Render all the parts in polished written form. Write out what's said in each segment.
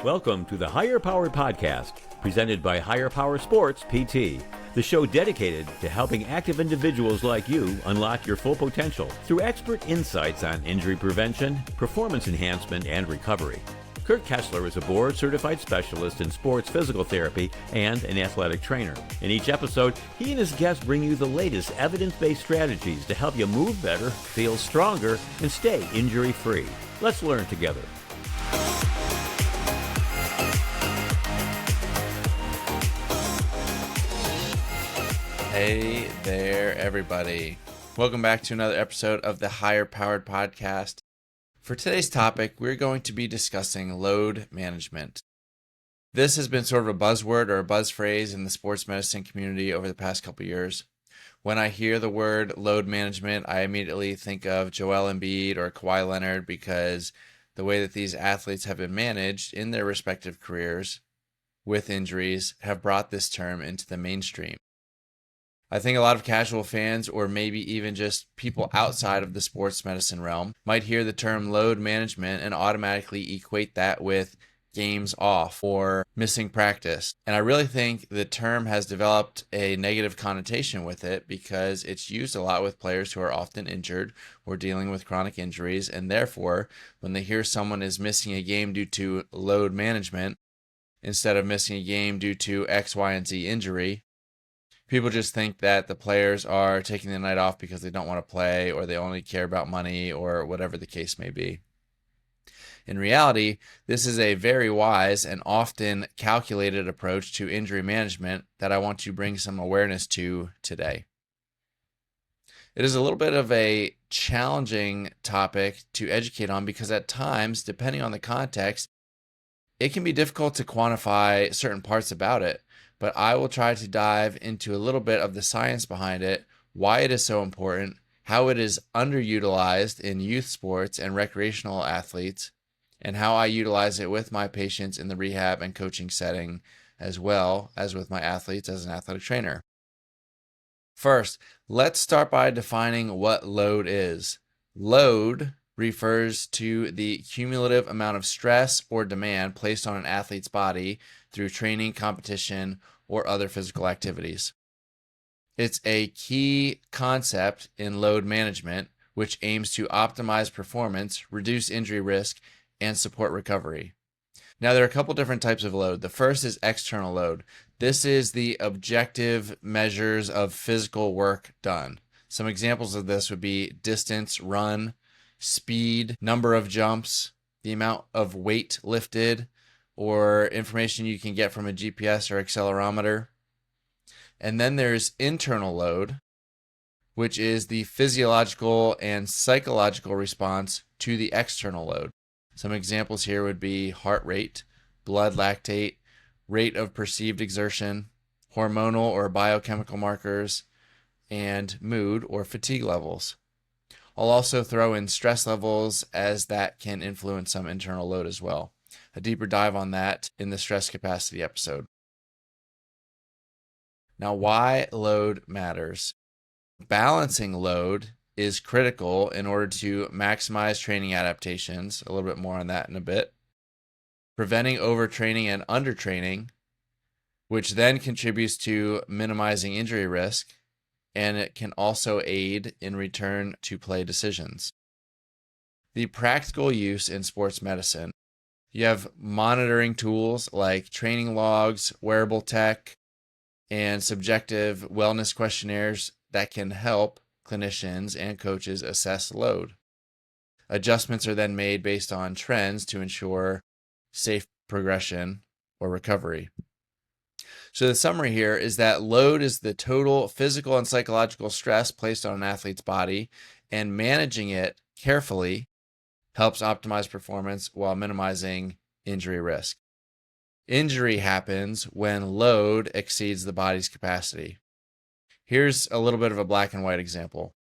Welcome to the Higher Power Podcast, presented by Higher Power Sports PT, the show dedicated to helping active individuals like you unlock your full potential through expert insights on injury prevention, performance enhancement, and recovery. Kurt Kessler is a board-certified specialist in sports physical therapy and an athletic trainer. In each episode, he and his guests bring you the latest evidence-based strategies to help you move better, feel stronger, and stay injury-free. Let's learn together. Hey there, everybody. Welcome back to another episode of the Higher Powered Podcast. For today's topic, we're going to be discussing load management. This has been sort of a buzzword or a buzz phrase in the sports medicine community over the past couple years. When I hear the word load management, I immediately think of Joel Embiid or Kawhi Leonard because the way that these athletes have been managed in their respective careers with injuries have brought this term into the mainstream. I think a lot of casual fans, or maybe even just people outside of the sports medicine realm, might hear the term load management and automatically equate that with games off or missing practice. And I really think the term has developed a negative connotation with it because it's used a lot with players who are often injured or dealing with chronic injuries. And therefore, when they hear someone is missing a game due to load management, instead of missing a game due to X, Y, and Z injury, people just think that the players are taking the night off because they don't want to play or they only care about money or whatever the case may be. In reality, this is a very wise and often calculated approach to injury management that I want to bring some awareness to today. It is a little bit of a challenging topic to educate on because at times, depending on the context, it can be difficult to quantify certain parts about it. But I will try to dive into a little bit of the science behind it, why it is so important, how it is underutilized in youth sports and recreational athletes, and how I utilize it with my patients in the rehab and coaching setting, as well as with my athletes as an athletic trainer. First, let's start by defining what load is. Load refers to the cumulative amount of stress or demand placed on an athlete's body through training, competition, or other physical activities. It's a key concept in load management, which aims to optimize performance, reduce injury risk, and support recovery. Now, there are a couple different types of load. The first is external load. This is the objective measures of physical work done. Some examples of this would be distance run, speed, number of jumps, the amount of weight lifted, or information you can get from a GPS or accelerometer. And then there's internal load, which is the physiological and psychological response to the external load. Some examples here would be heart rate, blood lactate, rate of perceived exertion, hormonal or biochemical markers, and mood or fatigue levels. I'll also throw in stress levels as that can influence some internal load as well. A deeper dive on that in the stress capacity episode. Now, why load matters. Balancing load is critical in order to maximize training adaptations. A little bit more on that in a bit. Preventing overtraining and undertraining, which then contributes to minimizing injury risk, and it can also aid in return to play decisions. The practical use in sports medicine. You have monitoring tools like training logs, wearable tech, and subjective wellness questionnaires that can help clinicians and coaches assess load. Adjustments are then made based on trends to ensure safe progression or recovery. So the summary here is that load is the total physical and psychological stress placed on an athlete's body, and managing it carefully helps optimize performance while minimizing injury risk. Injury happens when load exceeds the body's capacity. Here's a little bit of a black and white example.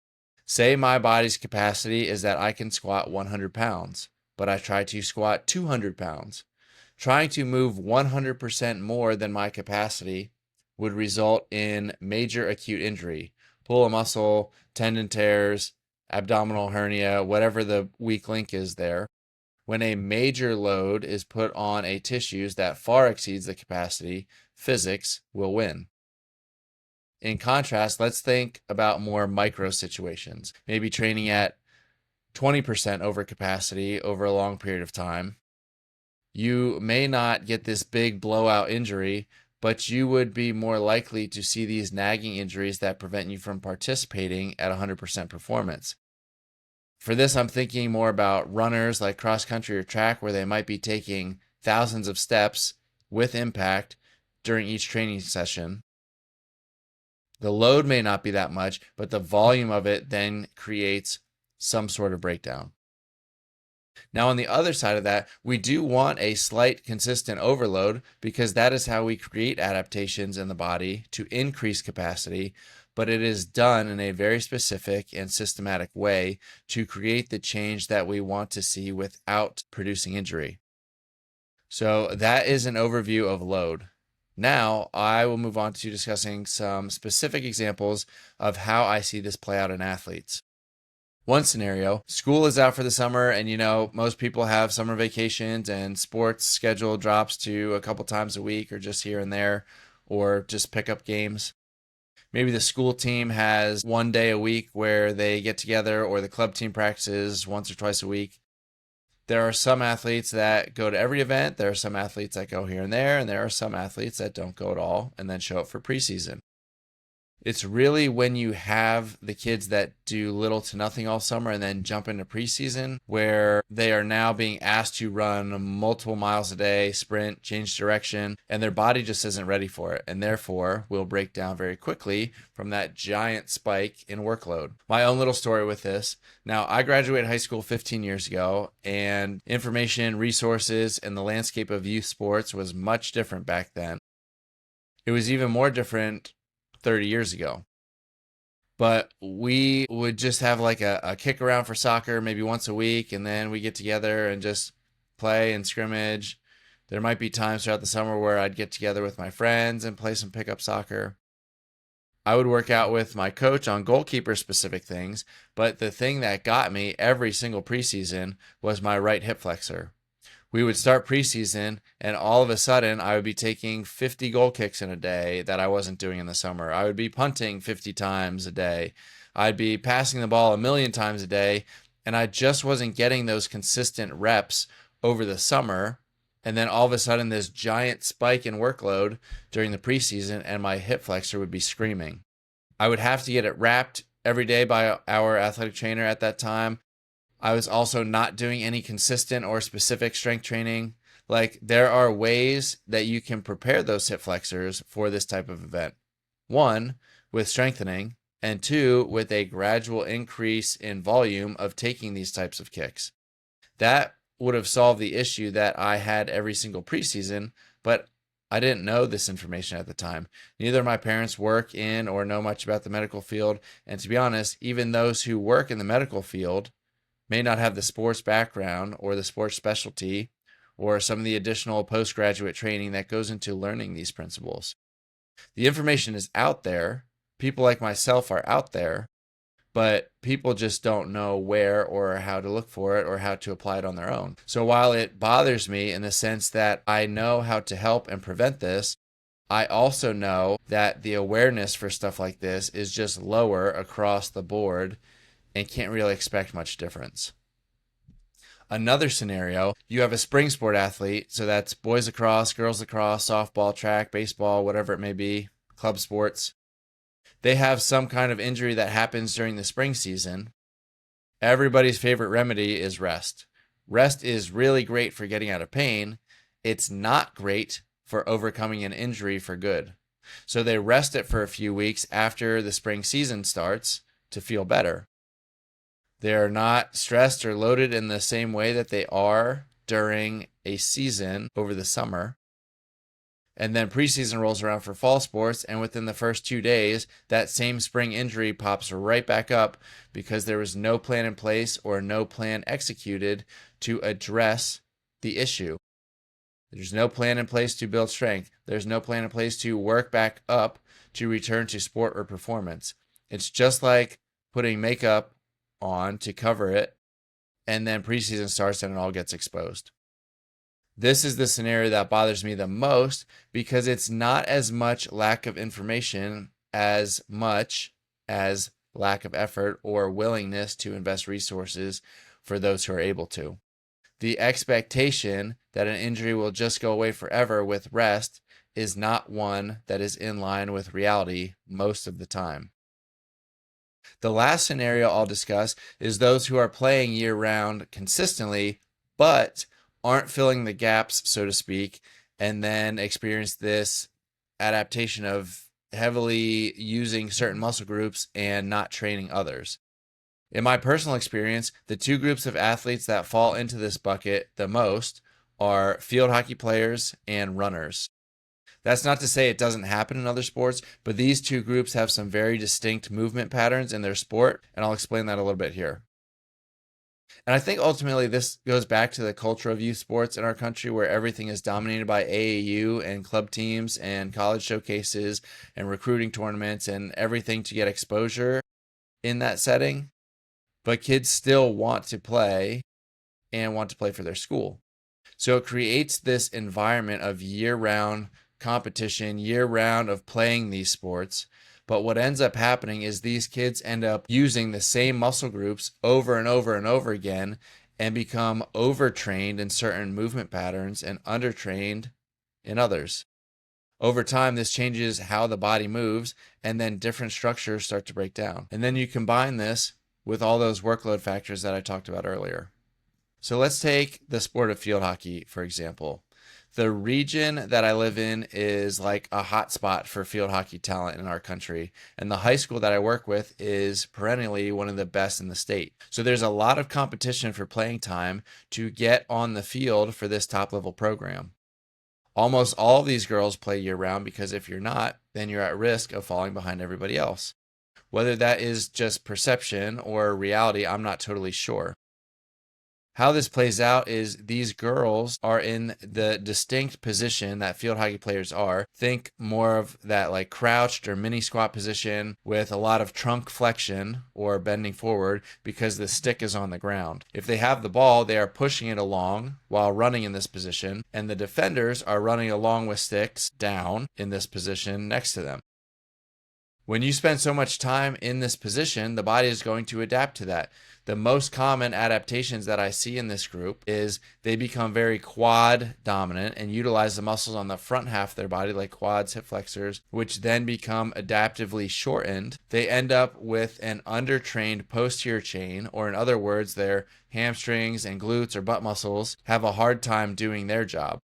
Say my body's capacity is that I can squat 100 pounds, but I try to squat 200 pounds. Trying to move 100% more than my capacity would result in major acute injury, pull a muscle, tendon tears, abdominal hernia, whatever the weak link is there, When a major load is put on a tissues that far exceeds the capacity, physics will win. In contrast, let's think about more micro situations, maybe training at 20% over capacity over a long period of time. You may not get this big blowout injury, but you would be more likely to see these nagging injuries that prevent you from participating at 100% performance. For this, I'm thinking more about runners like cross country or track, where they might be taking thousands of steps with impact during each training session. The load may not be that much, but the volume of it then creates some sort of breakdown. Now, on the other side of that, we do want a slight consistent overload, because that is how we create adaptations in the body to increase capacity, but it is done in a very specific and systematic way to create the change that we want to see without producing injury. So that is an overview of load. Now, I will move on to discussing some specific examples of how I see this play out in athletes. One scenario, school is out for the summer, and most people have summer vacations, and sports schedule drops to a couple times a week or just here and there, or just pick up games. Maybe the school team has one day a week where they get together, or the club team practices once or twice a week. There are some athletes that go to every event. There are some athletes that go here and there are some athletes that don't go at all and then show up for preseason. It's really when you have the kids that do little to nothing all summer and then jump into preseason, where they are now being asked to run multiple miles a day, sprint, change direction, and their body just isn't ready for it, and therefore will break down very quickly from that giant spike in workload. My own little story with this. Now, I graduated high school 15 years ago, and information, resources, and the landscape of youth sports was much different back then. It was even more different 30 years ago. But we would just have like a kick around for soccer maybe once a week, and then we get together and just play and scrimmage. There might be times throughout the summer where I'd get together with my friends and play some pickup soccer. I would work out with my coach on goalkeeper specific things, but the thing that got me every single preseason was my right hip flexor. We would start preseason, and all of a sudden, I would be taking 50 goal kicks in a day that I wasn't doing in the summer. I would be punting 50 times a day. I'd be passing the ball 1,000,000 times a day, and I just wasn't getting those consistent reps over the summer. And then all of a sudden, this giant spike in workload during the preseason, and my hip flexor would be screaming. I would have to get it wrapped every day by our athletic trainer at that time. I was also not doing any consistent or specific strength training. Like, there are ways that you can prepare those hip flexors for this type of event. One, with strengthening, and two, with a gradual increase in volume of taking these types of kicks. That would have solved the issue that I had every single preseason, but I didn't know this information at the time. Neither of my parents work in or know much about the medical field, and to be honest, even those who work in the medical field may not have the sports background or the sports specialty or some of the additional postgraduate training that goes into learning these principles. The information is out there. People like myself are out there, but people just don't know where or how to look for it or how to apply it on their own. So while it bothers me in the sense that I know how to help and prevent this, I also know that the awareness for stuff like this is just lower across the board and can't really expect much difference. Another scenario, you have a spring sport athlete, so that's boys lacrosse, girls lacrosse, softball, track, baseball, whatever it may be, club sports. They have some kind of injury that happens during the spring season. Everybody's favorite remedy is rest. Rest is really great for getting out of pain. It's not great for overcoming an injury for good. So they rest it for a few weeks after the spring season starts to feel better. They are not stressed or loaded in the same way that they are during a season over the summer. And then preseason rolls around for fall sports, and within the first 2 days, that same spring injury pops right back up because there was no plan in place or no plan executed to address the issue. There's no plan in place to build strength. There's no plan in place to work back up to return to sport or performance. It's just like putting makeup on to cover it and then preseason starts and it all gets exposed. This is the scenario that bothers me the most because it's not as much lack of information as much as lack of effort or willingness to invest resources for those who are able to. The expectation that an injury will just go away forever with rest is not one that is in line with reality most of the time. The last scenario I'll discuss is those who are playing year-round consistently, but aren't filling the gaps, so to speak, and then experience this adaptation of heavily using certain muscle groups and not training others. In my personal experience, the two groups of athletes that fall into this bucket the most are field hockey players and runners. That's not to say it doesn't happen in other sports, but these two groups have some very distinct movement patterns in their sport, and I'll explain that a little bit here. And I think ultimately this goes back to the culture of youth sports in our country where everything is dominated by AAU and club teams and college showcases and recruiting tournaments and everything to get exposure in that setting. But kids still want to play and want to play for their school. So it creates this environment of year-round competition, year-round of playing these sports. But what ends up happening is these kids end up using the same muscle groups over and over and over again and become overtrained in certain movement patterns and undertrained in others. Over time, this changes how the body moves, and then different structures start to break down. And then you combine this with all those workload factors that I talked about earlier. So let's take the sport of field hockey, for example. The region that I live in is like a hot spot for field hockey talent in our country. And the high school that I work with is perennially one of the best in the state. So there's a lot of competition for playing time to get on the field for this top level program. Almost all of these girls play year round because if you're not, then you're at risk of falling behind everybody else. Whether that is just perception or reality, I'm not totally sure. How this plays out is these girls are in the distinct position that field hockey players are. Think more of that like crouched or mini squat position with a lot of trunk flexion or bending forward because the stick is on the ground. If they have the ball, they are pushing it along while running in this position, and the defenders are running along with sticks down in this position next to them. When you spend so much time in this position, the body is going to adapt to that. The most common adaptations that I see in this group is they become very quad dominant and utilize the muscles on the front half of their body like quads, hip flexors, which then become adaptively shortened. They end up with an undertrained posterior chain, or in other words, their hamstrings and glutes or butt muscles have a hard time doing their job.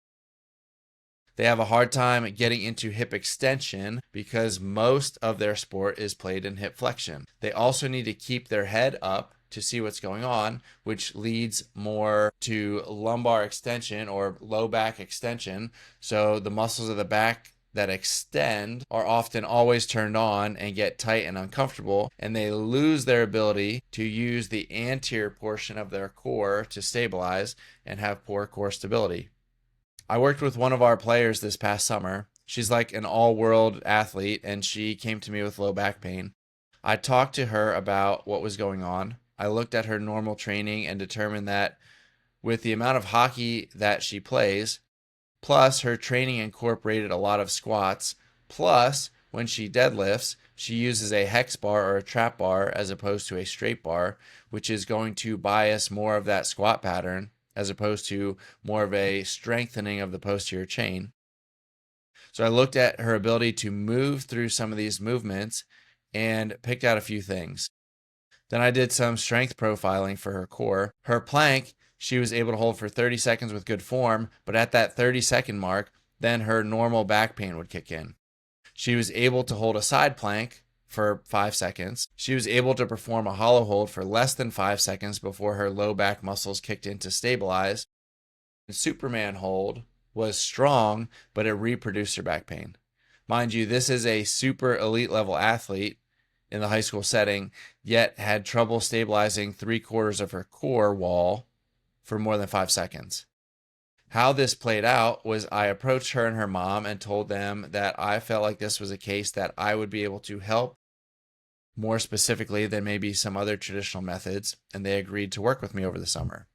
They have a hard time getting into hip extension because most of their sport is played in hip flexion. They also need to keep their head up to see what's going on, which leads more to lumbar extension or low back extension. So the muscles of the back that extend are often always turned on and get tight and uncomfortable, and they lose their ability to use the anterior portion of their core to stabilize and have poor core stability. I worked with one of our players this past summer. She's like an all-world athlete, and she came to me with low back pain. I talked to her about what was going on. I looked at her normal training and determined that with the amount of hockey that she plays, plus her training incorporated a lot of squats, plus when she deadlifts, she uses a hex bar or a trap bar as opposed to a straight bar, which is going to bias more of that squat pattern as opposed to more of a strengthening of the posterior chain. So I looked at her ability to move through some of these movements and picked out a few things. Then I did some strength profiling for her core. Her plank, she was able to hold for 30 seconds with good form, but at that 30-second mark, then her normal back pain would kick in. She was able to hold a side plank for 5 seconds. She was able to perform a hollow hold for less than 5 seconds before her low back muscles kicked in to stabilize. The Superman hold was strong, but it reproduced her back pain. Mind you, this is a super elite level athlete in the high school setting, yet had trouble stabilizing 3/4 of her core wall for more than 5 seconds. How this played out was I approached her and her mom and told them that I felt like this was a case that I would be able to help more specifically than maybe some other traditional methods, and they agreed to work with me over the summer.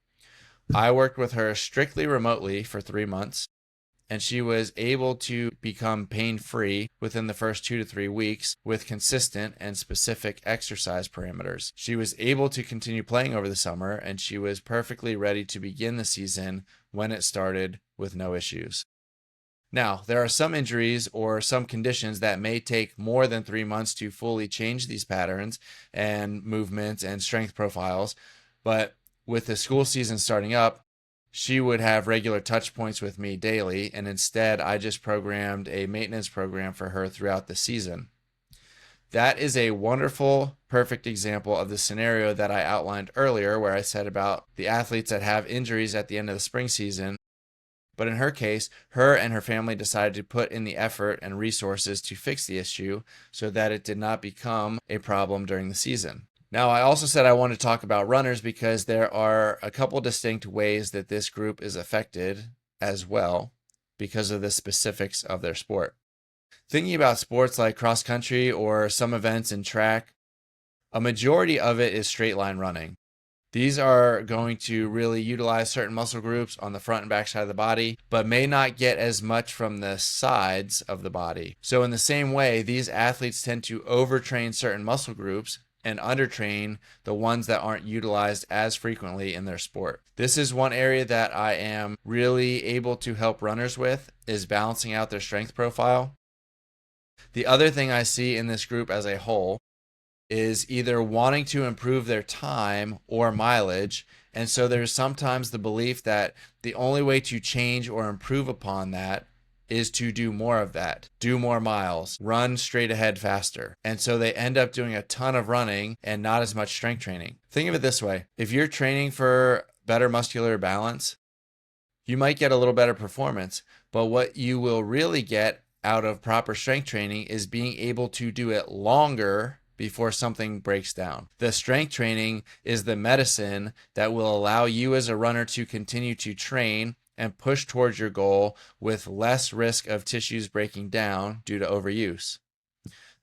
I worked with her strictly remotely for 3 months, and she was able to become pain-free within the first 2 to 3 weeks with consistent and specific exercise parameters. She was able to continue playing over the summer, and she was perfectly ready to begin the season when it started with no issues. Now, there are some injuries or some conditions that may take more than 3 months to fully change these patterns and movements and strength profiles, but with the school season starting up, she would have regular touch points with me daily, and instead I just programmed a maintenance program for her throughout the season. That is a wonderful, perfect example of the scenario that I outlined earlier where I said about the athletes that have injuries at the end of the spring season. But in her case, her and her family decided to put in the effort and resources to fix the issue so that it did not become a problem during the season. Now, I also said I want to talk about runners because there are a couple distinct ways that this group is affected as well because of the specifics of their sport. Thinking about sports like cross country or some events in track, a majority of it is straight line running. These are going to really utilize certain muscle groups on the front and back side of the body, but may not get as much from the sides of the body. So in the same way, these athletes tend to overtrain certain muscle groups and undertrain the ones that aren't utilized as frequently in their sport. This is one area that I am really able to help runners with, is balancing out their strength profile. The other thing I see in this group as a whole is either wanting to improve their time or mileage. And so there's sometimes the belief that the only way to change or improve upon that is to do more of that, do more miles, run straight ahead faster. And so they end up doing a ton of running and not as much strength training. Think of it this way. If you're training for better muscular balance, you might get a little better performance, but what you will really get out of proper strength training is being able to do it longer before something breaks down. The strength training is the medicine that will allow you as a runner to continue to train and push towards your goal with less risk of tissues breaking down due to overuse.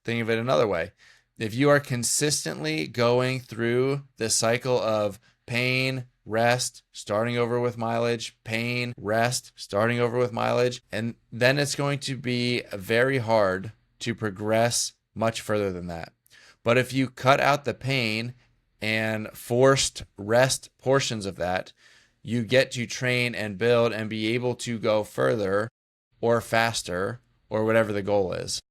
Think of it another way. If you are consistently going through the cycle of pain, rest, starting over with mileage, pain, rest, starting over with mileage, and then it's going to be very hard to progress much further than that. But if you cut out the pain and forced rest portions of that, you get to train and build and be able to go further or faster or whatever the goal is.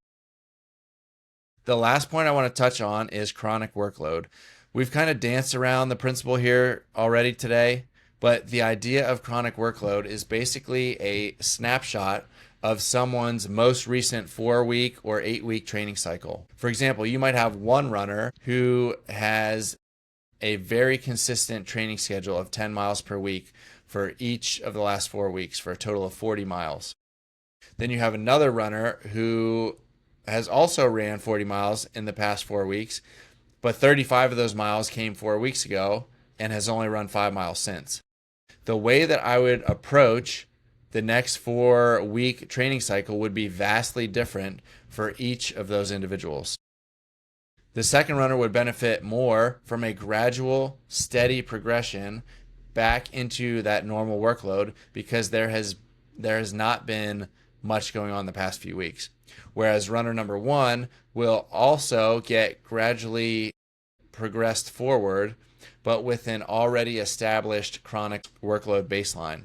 The last point I want to touch on is chronic workload. We've kind of danced around the principle here already today, but the idea of chronic workload is basically a snapshot of someone's most recent 4-week or 8-week training cycle. For example, you might have one runner who has a very consistent training schedule of 10 miles per week for each of the last 4 weeks for a total of 40 miles. Then you have another runner who has also ran 40 miles in the past 4 weeks, but 35 of those miles came 4 weeks ago and has only run 5 miles since. The way that I would approach the next 4-week training cycle would be vastly different for each of those individuals. The second runner would benefit more from a gradual, steady progression back into that normal workload because there has not been much going on the past few weeks. Whereas runner number one will also get gradually progressed forward, but with an already established chronic workload baseline.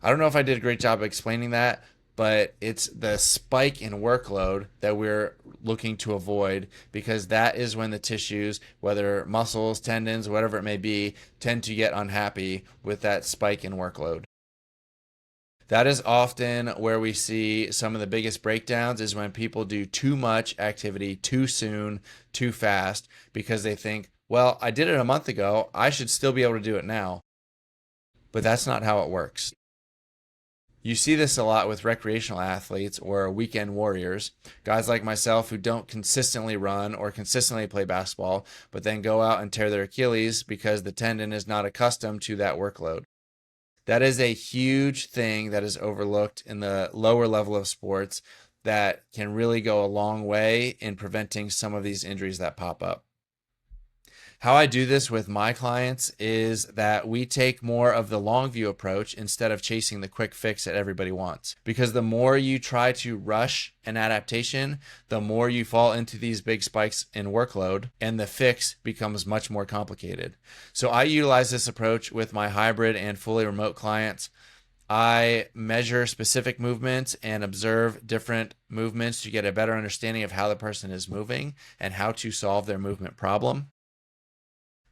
I don't know if I did a great job of explaining that, but it's the spike in workload that we're looking to avoid because that is when the tissues, whether muscles, tendons, whatever it may be, tend to get unhappy with that spike in workload. That is often where we see some of the biggest breakdowns is when people do too much activity too soon, too fast, because they think, well, I did it a month ago, I should still be able to do it now. But that's not how it works. You see this a lot with recreational athletes or weekend warriors, guys like myself who don't consistently run or consistently play basketball, but then go out and tear their Achilles because the tendon is not accustomed to that workload. That is a huge thing that is overlooked in the lower level of sports, that can really go a long way in preventing some of these injuries that pop up. How I do this with my clients is that we take more of the long view approach instead of chasing the quick fix that everybody wants. Because the more you try to rush an adaptation, the more you fall into these big spikes in workload, and the fix becomes much more complicated. So I utilize this approach with my hybrid and fully remote clients. I measure specific movements and observe different movements to get a better understanding of how the person is moving and how to solve their movement problem.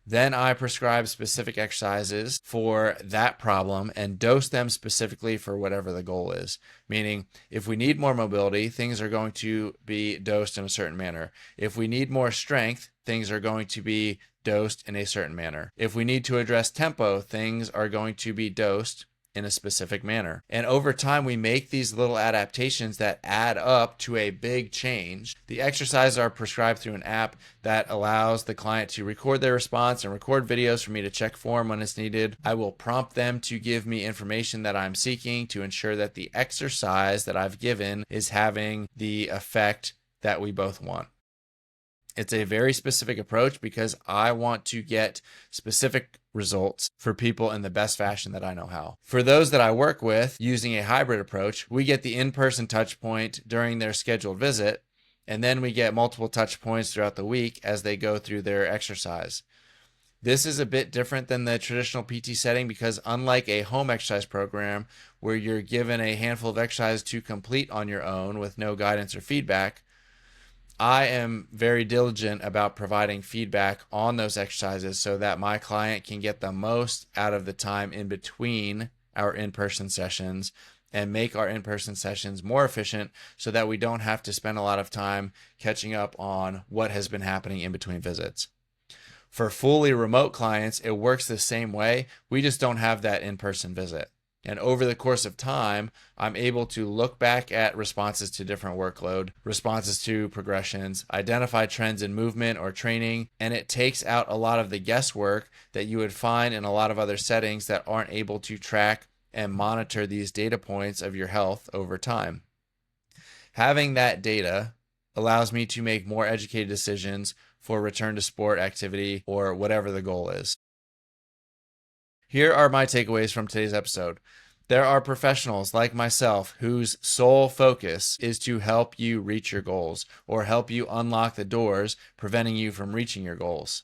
Then I prescribe specific exercises for that problem and dose them specifically for whatever the goal is. Meaning, if we need more mobility, things are going to be dosed in a certain manner. If we need more strength, things are going to be dosed in a certain manner. If we need to address tempo, things are going to be dosed in a specific manner. And over time, we make these little adaptations that add up to a big change. The exercises are prescribed through an app that allows the client to record their response and record videos for me to check for them when it's needed. I will prompt them to give me information that I'm seeking to ensure that the exercise that I've given is having the effect that we both want. It's a very specific approach because I want to get specific results for people in the best fashion that I know how. For those that I work with using a hybrid approach, we get the in-person touch point during their scheduled visit, and then we get multiple touch points throughout the week as they go through their exercise. This is a bit different than the traditional PT setting because unlike a home exercise program where you're given a handful of exercises to complete on your own with no guidance or feedback, I am very diligent about providing feedback on those exercises so that my client can get the most out of the time in between our in-person sessions and make our in-person sessions more efficient so that we don't have to spend a lot of time catching up on what has been happening in between visits. For fully remote clients, it works the same way. We just don't have that in-person visit. And over the course of time, I'm able to look back at responses to different workload, responses to progressions, identify trends in movement or training, and it takes out a lot of the guesswork that you would find in a lot of other settings that aren't able to track and monitor these data points of your health over time. Having that data allows me to make more educated decisions for return to sport activity or whatever the goal is. Here are my takeaways from today's episode. There are professionals like myself whose sole focus is to help you reach your goals or help you unlock the doors preventing you from reaching your goals.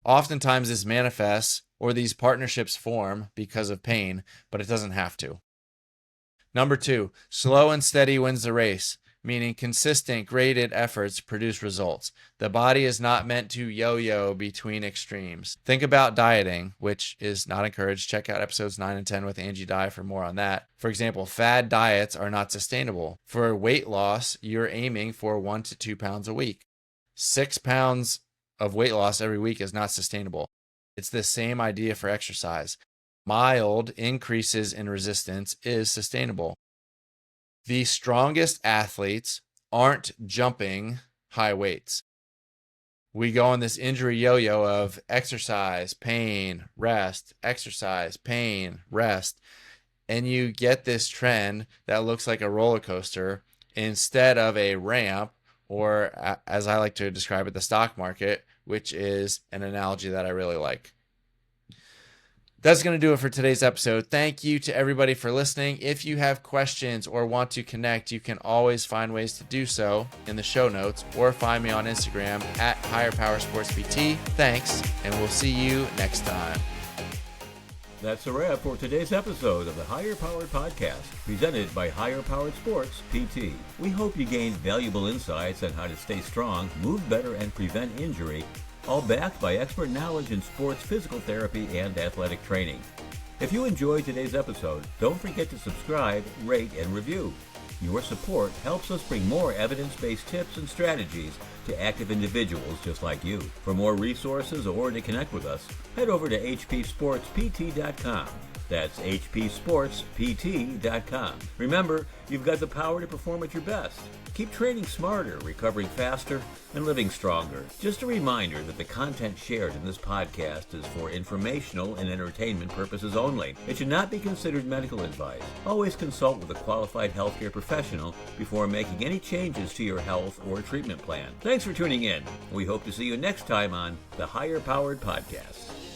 Oftentimes this manifests or these partnerships form because of pain, but it doesn't have to. Number 2, slow and steady wins the race. Meaning consistent, graded efforts produce results. The body is not meant to yo-yo between extremes. Think about dieting, which is not encouraged. Check out episodes 9 and 10 with Angie Dye for more on that. For example, fad diets are not sustainable. For weight loss, you're aiming for 1 to 2 pounds a week. 6 pounds of weight loss every week is not sustainable. It's the same idea for exercise. Mild increases in resistance is sustainable. The strongest athletes aren't jumping high weights. We go on this injury yo-yo of exercise, pain, rest, exercise, pain, rest, and you get this trend that looks like a roller coaster instead of a ramp, or as I like to describe it, the stock market, which is an analogy that I really like. That's going to do it for today's episode. Thank you to everybody for listening. If you have questions or want to connect, you can always find ways to do so in the show notes or find me on Instagram at Higher Power Sports PT. Thanks, and we'll see you next time. That's a wrap for today's episode of the Higher Powered Podcast, presented by Higher Powered Sports PT. We hope you gained valuable insights on how to stay strong, move better, and prevent injury, all backed by expert knowledge in sports physical therapy and athletic training. If you enjoyed today's episode, don't forget to subscribe, rate, and review. Your support helps us bring more evidence-based tips and strategies to active individuals just like you. For more resources or to connect with us, head over to hpsportspt.com. That's hpsportspt.com. Remember, you've got the power to perform at your best. Keep training smarter, recovering faster, and living stronger. Just a reminder that the content shared in this podcast is for informational and entertainment purposes only. It should not be considered medical advice. Always consult with a qualified healthcare professional before making any changes to your health or treatment plan. Thanks for tuning in. We hope to see you next time on the Higher Powered Podcast.